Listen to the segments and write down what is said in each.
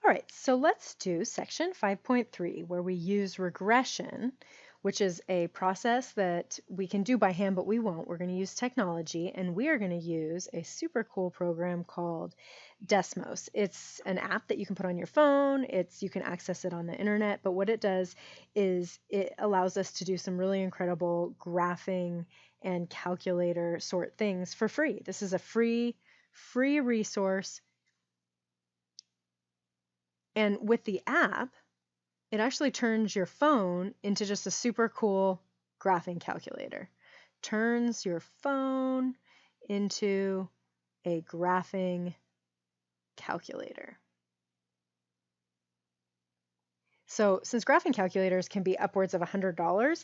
All right, so let's do section 5.3, where we use regression, which is a process that we can do by hand, but we won't. We're going to use technology, and we are going to use a super cool program called Desmos. It's an app that you can put on your phone. You can access it on the internet, but what it does is it allows us to do some really incredible graphing and calculator sort things for free. This is a free resource. And with the app, it actually turns your phone into just a super cool graphing calculator. Turns your phone into a graphing calculator. So since graphing calculators can be upwards of $100,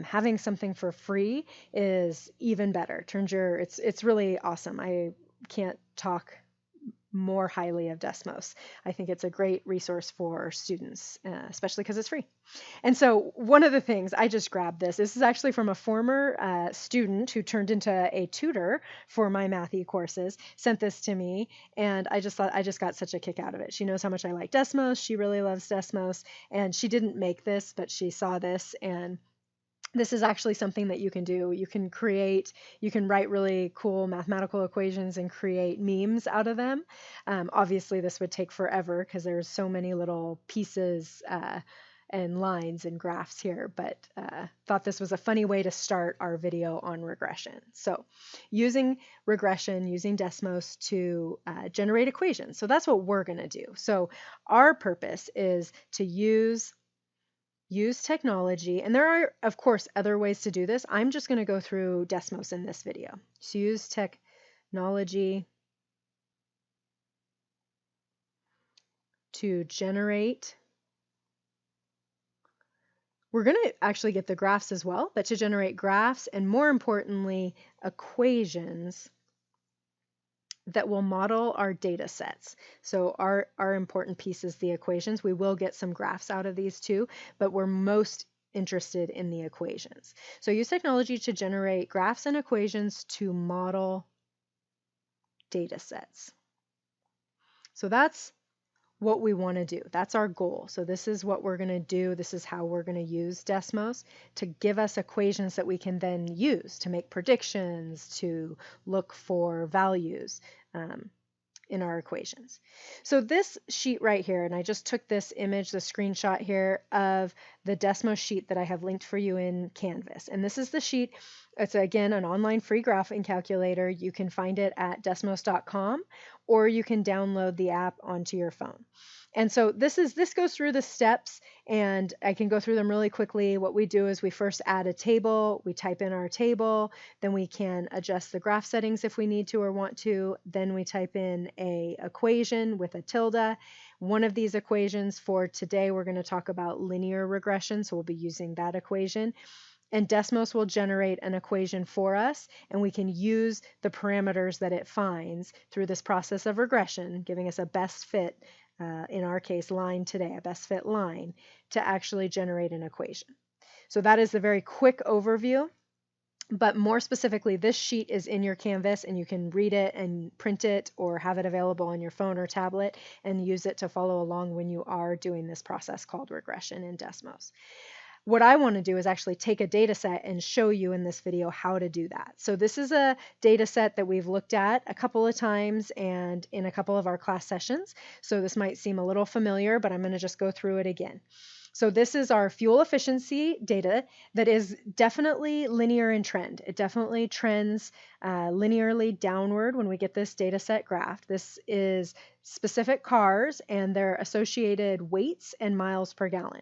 having something for free is even better. It's really awesome. I can't talk more highly of Desmos. I think it's a great resource for students, especially because it's free. And so one of the things, I just grabbed this. This is actually from a former student who turned into a tutor for my mathy courses, sent this to me, and I just got such a kick out of it. She knows how much I like Desmos. She really loves Desmos, and she didn't make this, but she saw this, and this is actually something that you can do. You can write really cool mathematical equations and create memes out of them. Obviously, this would take forever because there's so many little pieces and lines and graphs here, but thought this was a funny way to start our video on regression. So using regression, using Desmos to generate equations. So that's what we're going to do. So our purpose is to use technology, and there are, of course, other ways to do this. I'm just going to go through Desmos in this video. So use technology to generate. We're going to actually get the graphs as well, but to generate graphs and, more importantly, equations that will model our data sets. So our important piece is the equations. We will get some graphs out of these too, but we're most interested in the equations. So use technology to generate graphs and equations to model data sets. So that's what we want to do. That's our goal. So this is what we're going to do. This is how we're going to use Desmos to give us equations that we can then use to make predictions, to look for values in our equations. So this sheet right here, and I just took this image, the screenshot here of the Desmos sheet that I have linked for you in Canvas. And this is the sheet. It's, again, an online free graphing calculator. You can find it at desmos.com, or you can download the app onto your phone. And so this goes through the steps, and I can go through them really quickly. What we do is we first add a table, we type in our table, then we can adjust the graph settings if we need to or want to, then we type in a equation with a tilde. One of these equations for today, we're going to talk about linear regression, so we'll be using that equation. And Desmos will generate an equation for us, and we can use the parameters that it finds through this process of regression, giving us a best fit, in our case, line today, a best fit line, to actually generate an equation. So that is the very quick overview. But more specifically, this sheet is in your Canvas, and you can read it and print it or have it available on your phone or tablet and use it to follow along when you are doing this process called regression in Desmos. What I want to do is actually take a data set and show you in this video how to do that. So this is a data set that we've looked at a couple of times and in a couple of our class sessions. So this might seem a little familiar, but I'm going to just go through it again. So this is our fuel efficiency data that is definitely linear in trend. It definitely trends linearly downward when we get this data set graphed. This is specific cars and their associated weights and miles per gallon.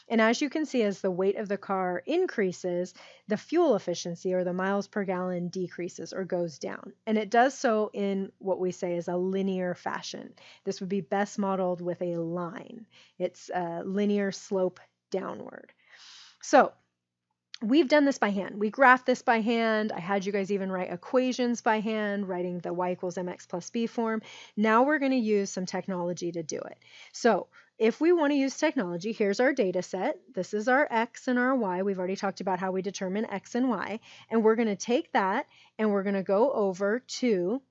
And as you can see, as the weight of the car increases, the fuel efficiency, or the miles per gallon, decreases or goes down. And it does so in what we say is a linear fashion. This would be best modeled with a line. It's a linear slope downward. So we've done this by hand. We graphed this by hand. I had you guys even write equations by hand, writing the y equals mx plus b form. Now we're going to use some technology to do it. So if we want to use technology, here's our data set. This is our x and our y. We've already talked about how we determine x and y. And we're going to take that and we're going to go over to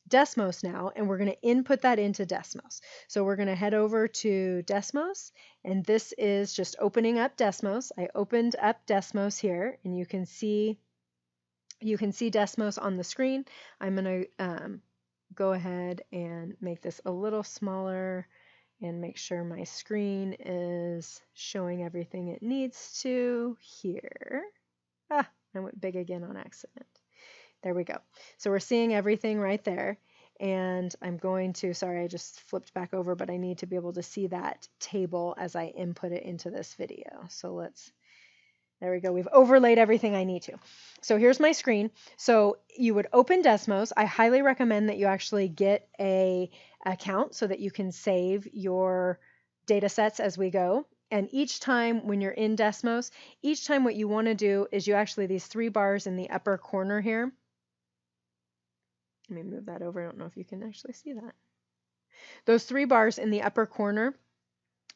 Desmos now, and we're going to input that into Desmos. So we're going to head over to Desmos, and this is just opening up Desmos. I opened up Desmos here, and you can see Desmos on the screen. I'm going to go ahead and make this a little smaller and make sure my screen is showing everything it needs to here. I went big again on accident. There we go. So we're seeing everything right there. And I'm going to, sorry, I just flipped back over, but I need to be able to see that table as I input it into this video. So there we go. We've overlaid everything I need to. So here's my screen. So you would open Desmos. I highly recommend that you actually get an account so that you can save your data sets as we go. And each time when you're in Desmos, each time what you want to do is these 3 bars in the upper corner here. Let me move that over. I don't know if you can actually see that. Those 3 bars in the upper corner,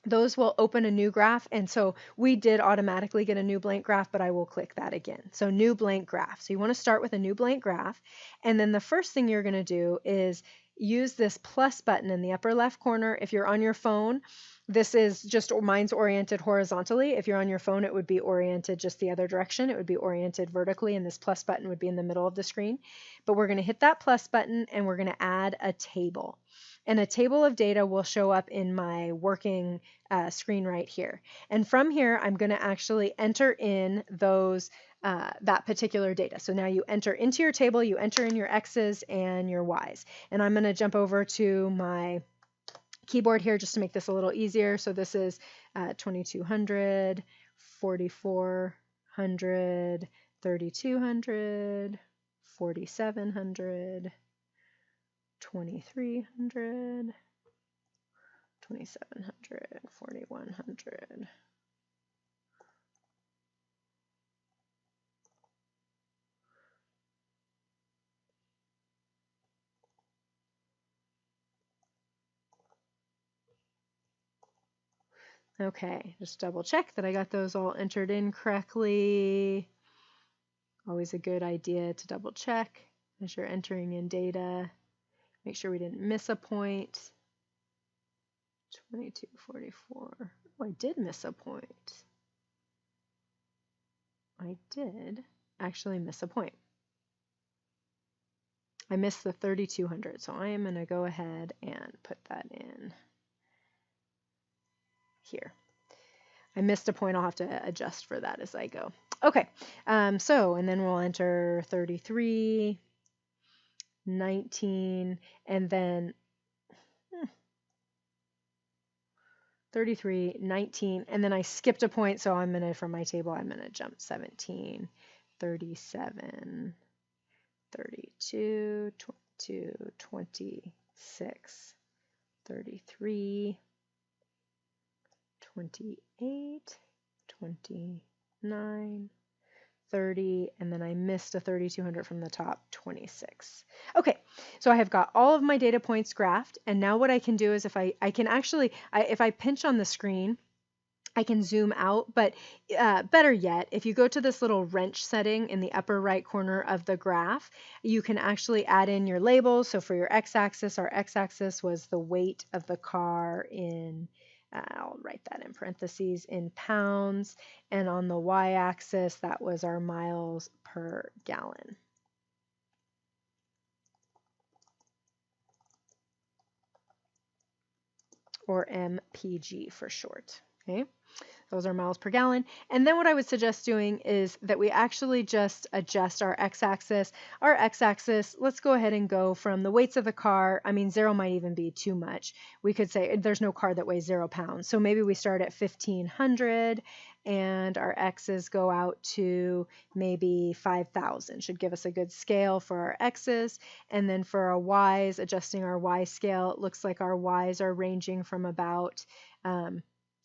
those will open a new graph. And so we did automatically get a new blank graph, but I will click that again. So new blank graph. So you want to start with a new blank graph. And then the first thing you're going to do is use this plus button in the upper left corner. If you're on your phone, this is just, mine's oriented horizontally. If you're on your phone, it would be oriented just the other direction. It would be oriented vertically, and this plus button would be in the middle of the screen. But we're going to hit that plus button, and we're going to add a table. And a table of data will show up in my working screen right here. And from here, I'm going to actually enter in those that particular data. So now you enter into your table, you enter in your X's and your Y's. And I'm going to jump over to my keyboard here just to make this a little easier. So this is 2200, 4400, 3200, 4700, 2300, 2700, 4100. Okay, just double check that I got those all entered in correctly. Always a good idea to double check as you're entering in data. Make sure we didn't miss a point. 2244. Oh, I did miss a point. I did actually miss a point. I missed the 3200, so I am going to go ahead and put that in here. I missed a point. I'll have to adjust for that as I go. Okay, and then we'll enter 33, 19, and then 33, 19, and then I skipped a point, so I'm going to, from my table, I'm going to jump 17, 37, 32, 22, 26, 33, 28, 29, 30, and then I missed a 3200 from the top, 26. Okay, so I have got all of my data points graphed, and now what I can do is if I pinch on the screen, I can zoom out, but better yet, if you go to this little wrench setting in the upper right corner of the graph, you can actually add in your labels. So for your x-axis, our x-axis was the weight of the car in I'll write that in parentheses, in pounds, and on the y-axis, that was our miles per gallon. Or MPG for short, okay? Those are miles per gallon. And then what I would suggest doing is that we actually just adjust our x-axis. Our x-axis, let's go ahead and go from the weights of the car. I mean, 0 might even be too much. We could say there's no car that weighs 0 pounds. So maybe we start at 1500 and our x's go out to maybe 5,000. Should give us a good scale for our x's. And then for our y's, adjusting our y scale, it looks like our y's are ranging from about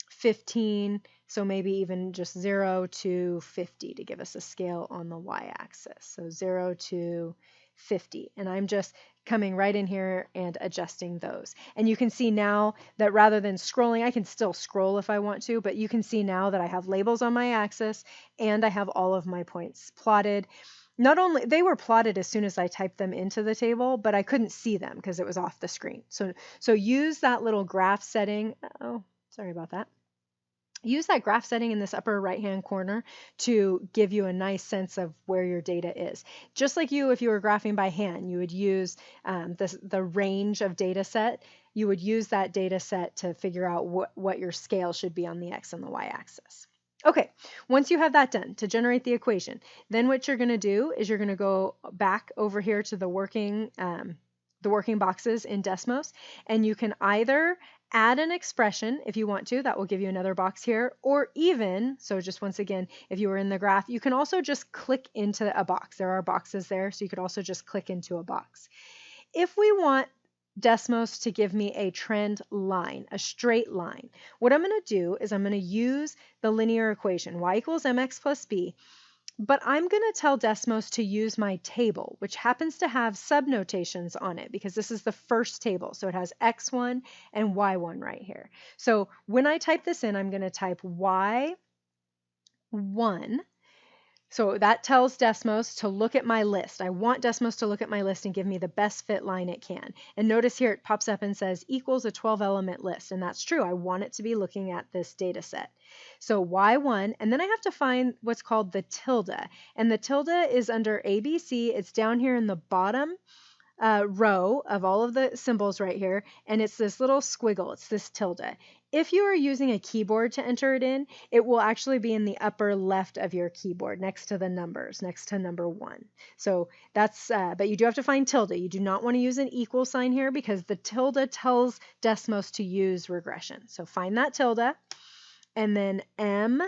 15, so maybe even just 0 to 50 to give us a scale on the y-axis. So 0 to 50. And I'm just coming right in here and adjusting those. And you can see now that rather than scrolling, I can still scroll if I want to, but you can see now that I have labels on my axis and I have all of my points plotted. not only they were plotted as soon as I typed them into the table, but I couldn't see them because it was off the screen. So use that little graph setting. Oh, sorry about that. Use that graph setting in this upper right hand corner to give you a nice sense of where your data is. Just like if you were graphing by hand, you would use the range of data set. You would use that data set to figure out what your scale should be on the X and the Y axis. Okay, once you have that done to generate the equation, then what you're going to do is you're going to go back over here to the working boxes in Desmos, and you can either add an expression if you want to, that will give you another box here, or even, so just once again, if you were in the graph, you can also just click into a box. There are boxes there, so you could also just click into a box. If we want Desmos to give me a trend line, a straight line, what I'm going to do is I'm going to use the linear equation, y equals mx plus b, but I'm going to tell Desmos to use my table, which happens to have subnotations on it because this is the first table. So it has x1 and y1 right here. So when I type this in, I'm going to type y1. So that tells Desmos to look at my list. I want Desmos to look at my list and give me the best fit line it can. And notice here it pops up and says equals a 12-element list. And that's true. I want it to be looking at this data set. So Y1, and then I have to find what's called the tilde. And the tilde is under ABC. It's down here in the bottom row of all of the symbols right here, and it's this little squiggle, it's this tilde. If you are using a keyboard to enter it in, it will actually be in the upper left of your keyboard next to the numbers, next to number 1. So that's, but you do have to find tilde. You do not want to use an equal sign here because the tilde tells Desmos to use regression. So find that tilde, and then M,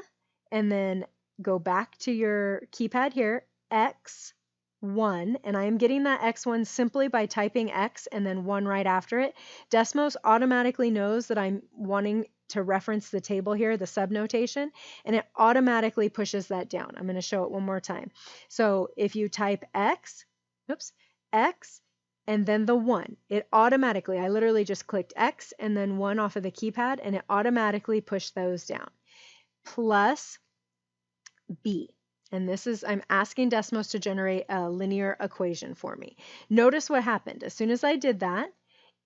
and then go back to your keypad here, X, 1, and I am getting that x1 simply by typing x and then 1 right after it. Desmos automatically knows that I'm wanting to reference the table here, the subnotation, and it automatically pushes that down. I'm going to show it one more time. So if you type x, x, and then the 1, it automatically, I literally just clicked x and then 1 off of the keypad, and it automatically pushed those down. Plus b. And this is, I'm asking Desmos to generate a linear equation for me. Notice what happened. As soon as I did that,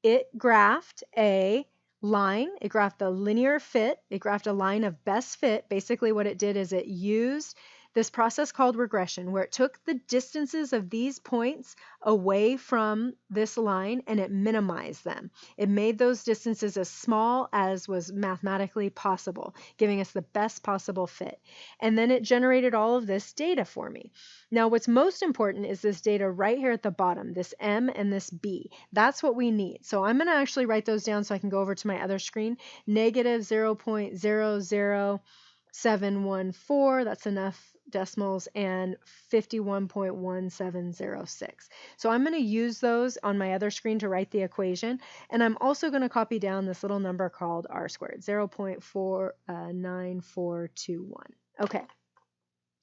it graphed a line. It graphed the linear fit. It graphed a line of best fit. Basically what it did is it used this process called regression, where it took the distances of these points away from this line and it minimized them. It made those distances as small as was mathematically possible, giving us the best possible fit. And then it generated all of this data for me. Now, what's most important is this data right here at the bottom, this M and this B. That's what we need. So I'm going to actually write those down so I can go over to my other screen. Negative 0.00714, that's enough decimals, and 51.1706. So I'm going to use those on my other screen to write the equation, and I'm also going to copy down this little number called r squared, 0.49421. Okay.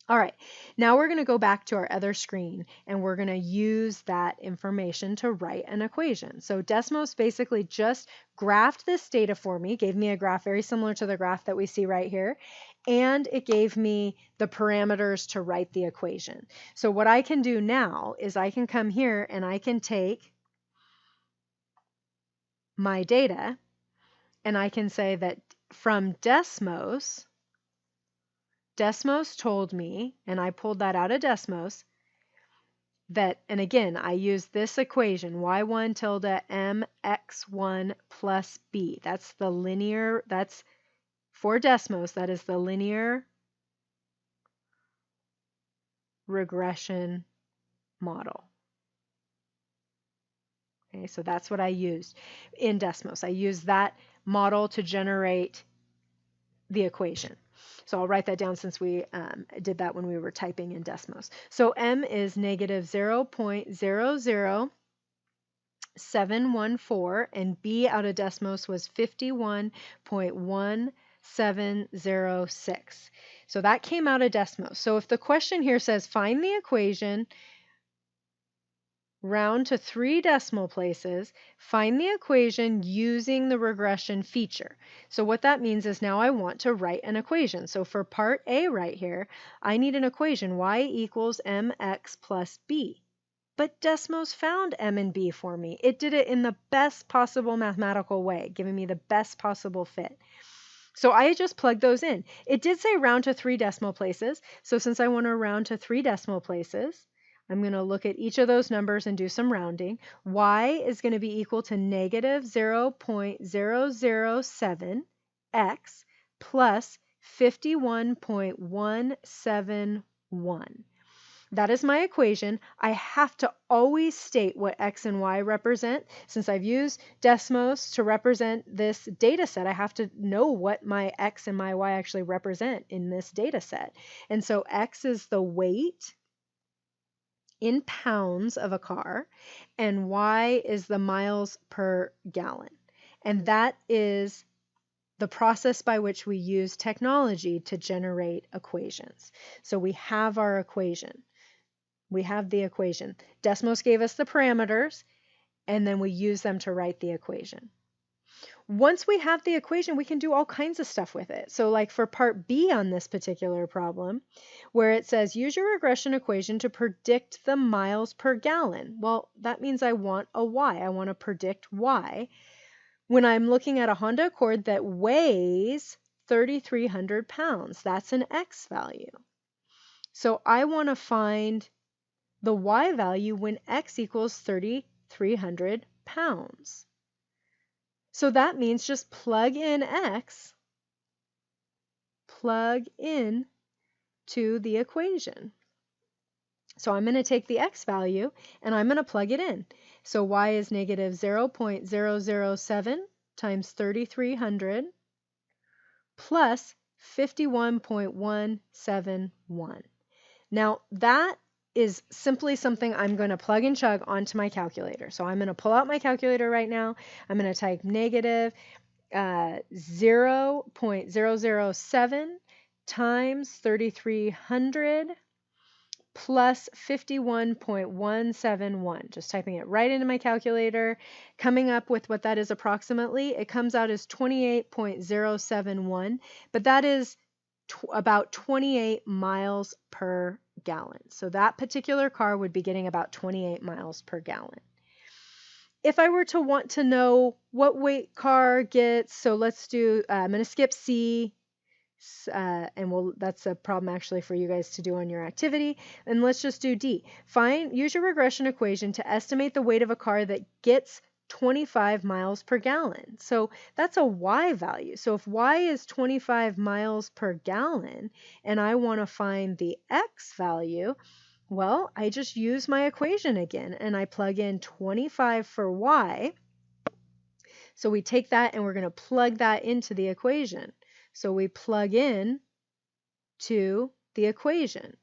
All right, now we're going to go back to our other screen and we're going to use that information to write an equation. So Desmos basically just graphed this data for me, gave me a graph very similar to the graph that we see right here, and it gave me the parameters to write the equation. So what I can do now is I can come here and I can take my data and I can say that from Desmos told me, and I pulled that out of Desmos, that, and again, I used this equation, y1 tilde mx1 plus b. That's the linear, that's for Desmos, that is the linear regression model. Okay, so that's what I used in Desmos. I used that model to generate the equation. So I'll write that down since we did that when we were typing in Desmos. So M is negative 0.00714, and B out of Desmos was 51.1706. So that came out of Desmos. So if the question here says find the equation round to 3 decimal places, find the equation using the regression feature. So what that means is now I want to write an equation. So for part A right here, I need an equation, y equals mx plus b. But Desmos found m and b for me. It did it in the best possible mathematical way, giving me the best possible fit. So I just plugged those in. It did say round to 3 decimal places. So since I want to round to 3 decimal places, I'm going to look at each of those numbers and do some rounding. Y is going to be equal to negative 0.007 x plus 51.171. That is my equation. I have to always state what x and y represent. Since I've used Desmos to represent this data set, I have to know what my x and my y actually represent in this data set. And so x is the weight in pounds of a car, and y is the miles per gallon. And that is the process by which we use technology to generate equations. So we have our equation. We have the equation. Desmos gave us the parameters, and then we use them to write the equation. Once we have the equation, we can do all kinds of stuff with it. So like for part B on this particular problem, where it says use your regression equation to predict the miles per gallon. Well, that means I want a y. I want to predict y when I'm looking at a Honda Accord that weighs 3,300 pounds. That's an x value. So I want to find the y value when x equals 3,300 pounds. So that means just plug in x, plug in to the equation. So I'm going to take the x value and I'm going to plug it in. So y is negative 0.007 times 3,300 plus 51.171. Now that is simply something I'm going to plug and chug onto my calculator. So I'm going to pull out my calculator right now. I'm going to type negative 0.007 times 3,300 plus 51.171. Just typing it right into my calculator, coming up with what that is approximately. It comes out as 28.071, but that is about 28 miles per gallon. So that particular car would be getting about 28 miles per gallon. If I were to want to know what weight car gets, so let's do, I'm going to skip C, and that's a problem actually for you guys to do on your activity. And let's just do D. Use your regression equation to estimate the weight of a car that gets 25 miles per gallon. So that's a y value. So if y is 25 miles per gallon and I want to find the x value, well, I just use my equation again and I plug in 25 for y. So we take that and we're going to plug that into the equation. So we plug in to the equation.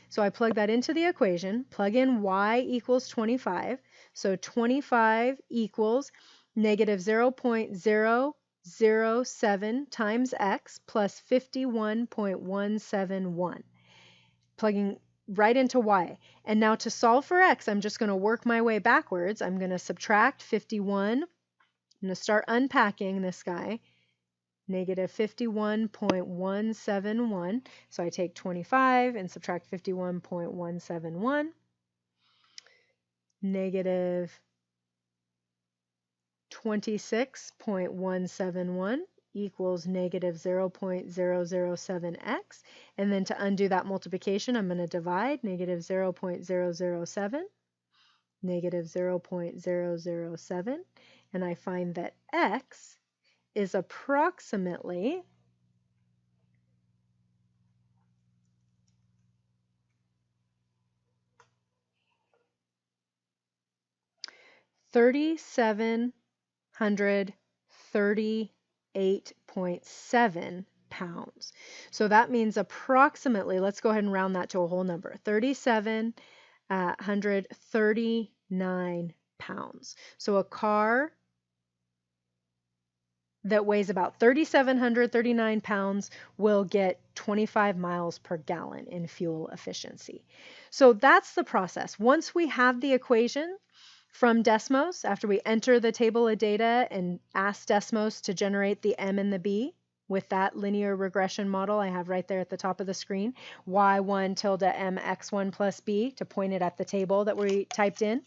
So I plug that into the equation, plug in y equals 25. So 25 equals negative 0.007 times x plus 51.171. Plugging right into y. And now to solve for x, I'm just going to work my way backwards. I'm going to subtract 51. I'm going to start unpacking this guy. Negative 51.171. So I take 25 and subtract 51.171. Negative 26.171 equals negative 0.007x. And then to undo that multiplication, I'm going to divide negative 0.007, negative 0.007. And I find that x is approximately 3,738.7 pounds. So that means approximately, let's go ahead and round that to a whole number, 3,739 pounds. So a car that weighs about 3,739 pounds will get 25 miles per gallon in fuel efficiency. So that's the process. Once we have the equation, From Desmos, after we enter the table of data and ask Desmos to generate the M and the B with that linear regression model I have right there at the top of the screen, y1 tilde m x1 plus b, to point it at the table that we typed in.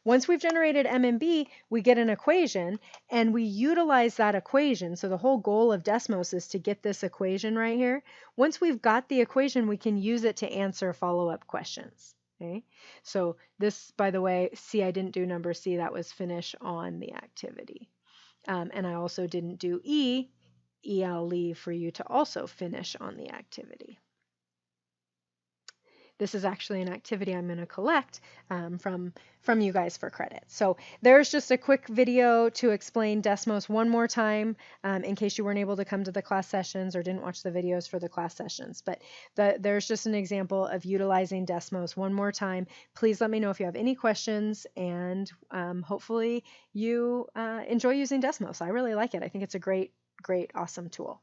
Once we've generated M and B, we get an equation, and we utilize that equation. So the whole goal of Desmos is to get this equation right here. Once we've got the equation, we can use it to answer follow-up questions. Okay, so this, by the way, see, I didn't do number C. That was finish on the activity. And I also didn't do E. I'll leave for you to also finish on the activity. This is actually an activity I'm going to collect from you guys for credit. So there's just a quick video to explain Desmos one more time in case you weren't able to come to the class sessions or didn't watch the videos for the class sessions. But there's just an example of utilizing Desmos one more time. Please let me know if you have any questions, and hopefully you enjoy using Desmos. I really like it. I think it's a great, awesome tool.